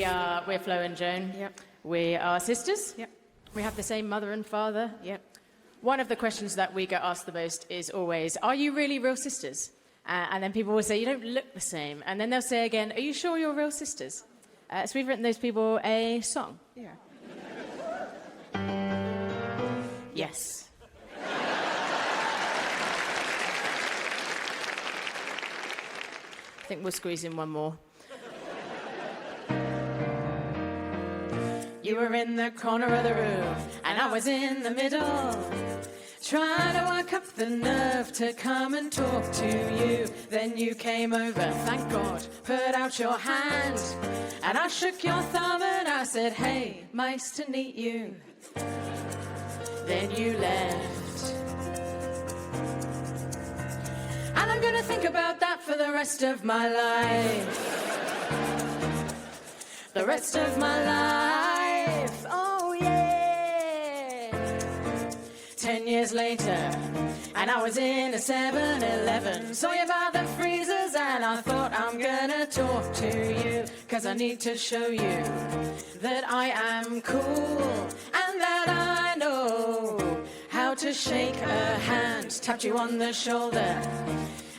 We're Flo and Joan. Yep. We are sisters. Yep. We have the same mother and father. Yep. One of the questions that we get asked the most is always, are you really real sisters? And then people will say, you don't look the same. And then they'll say again, are you sure you're real sisters? So we've written those people a song. Yeah. Yes. I think we'll squeeze in one more. You were in the corner of the room, and I was in the middle, trying to work up the nerve to come and talk to you. Then you came over, thank God, put out your hand, and I shook your thumb and I said, hey, nice to meet you. Then you left. And I'm gonna think about that for the rest of my life. The rest of my life, oh yeah. 10 years later, and I was in a 7-Eleven. Saw you by the freezers and I thought I'm gonna talk to you, 'cause I need to show you that I am cool and that I know how to shake a hand. Tapped you on the shoulder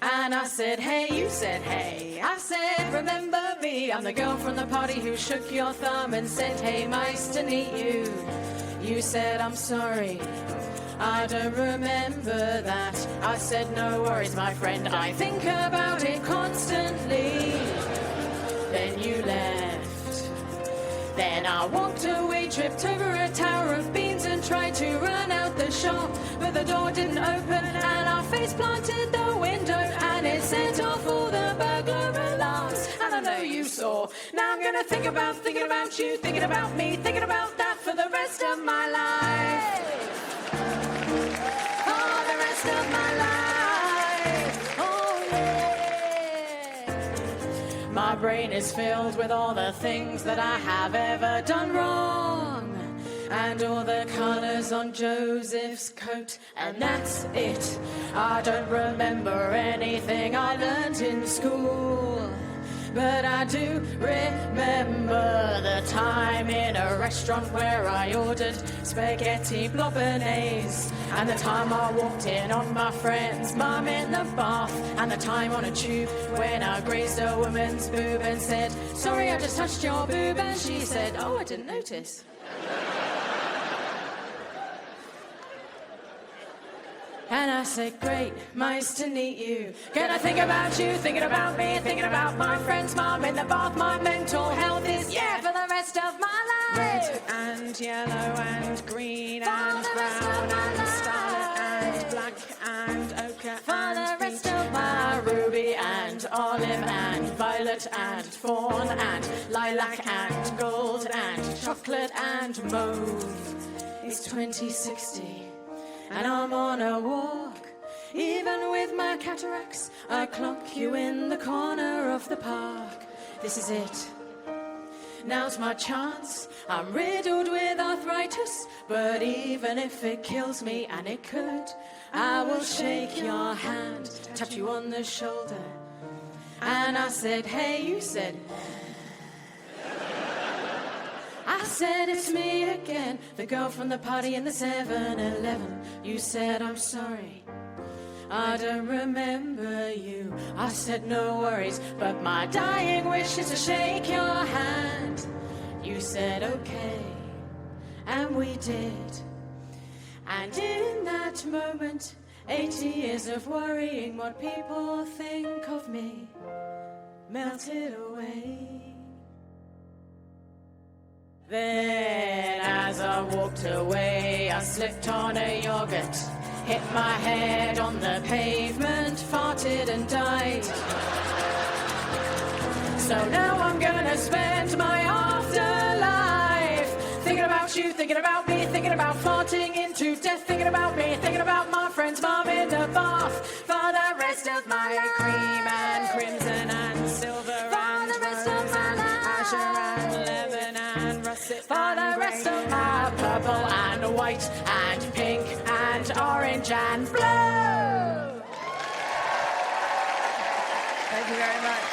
and I said, hey, you said, hey. I said, remember me? I'm the girl from the party who shook your thumb and said, hey, nice to meet you. You said, I'm sorry, I don't remember that. I said, no worries, my friend, I think about it constantly. Then you left. Then I walked away, tripped over a tower of beams and tried to run out the shop, but the door didn't open and our face planted the window and it set off all the burglar alarms. And I know you saw. Now I'm gonna think about you, thinking about me, thinking about that for the rest of my life. For the rest of my life. Oh yeah. My brain is filled with all the things that I have ever done wrong, and all the colours on Joseph's coat, and that's it. I don't remember anything I learnt in school, but I do remember the time in a restaurant where I ordered spaghetti bolognese, and the time I walked in on my friend's mum in the bath, and the time on a tube when I grazed a woman's boob and said, sorry, I just touched your boob, and she said, oh, I didn't notice. And I said, great, nice to meet you. Can I think about you, thinking about me, thinking about my friend's mum in the bath? My mental health is, yeah, for the rest of my life. Red and yellow and green and brown and scarlet and black and ochre for the rest of my ruby and olive and violet and fawn and lilac and gold and chocolate and mauve. It's 2060. And I'm on a walk, even with my cataracts, I clock you in the corner of the park. This is it. Now's my chance. I'm riddled with arthritis, but even if it kills me, and it could, I will shake your hand, tap you on the shoulder. And I said, hey, you said, I said, it's me again, the girl from the party in the 7-Eleven. You said, I'm sorry, I don't remember you. I said, no worries, but my dying wish is to shake your hand. You said, okay, and we did. And in that moment, 80 years of worrying what people think of me melted away. Then as I walked away, I slipped on a yogurt, hit my head on the pavement, farted and died. So now I'm gonna spend my afterlife thinking about you, thinking about me, thinking about farting into death, thinking about me, thinking about my friend's mum in the bath for the rest of my cream and crimson and silver and the rest of my life. Azure and lemon and russet for the rest of my purple and white and pink and orange and blue. Thank you very much.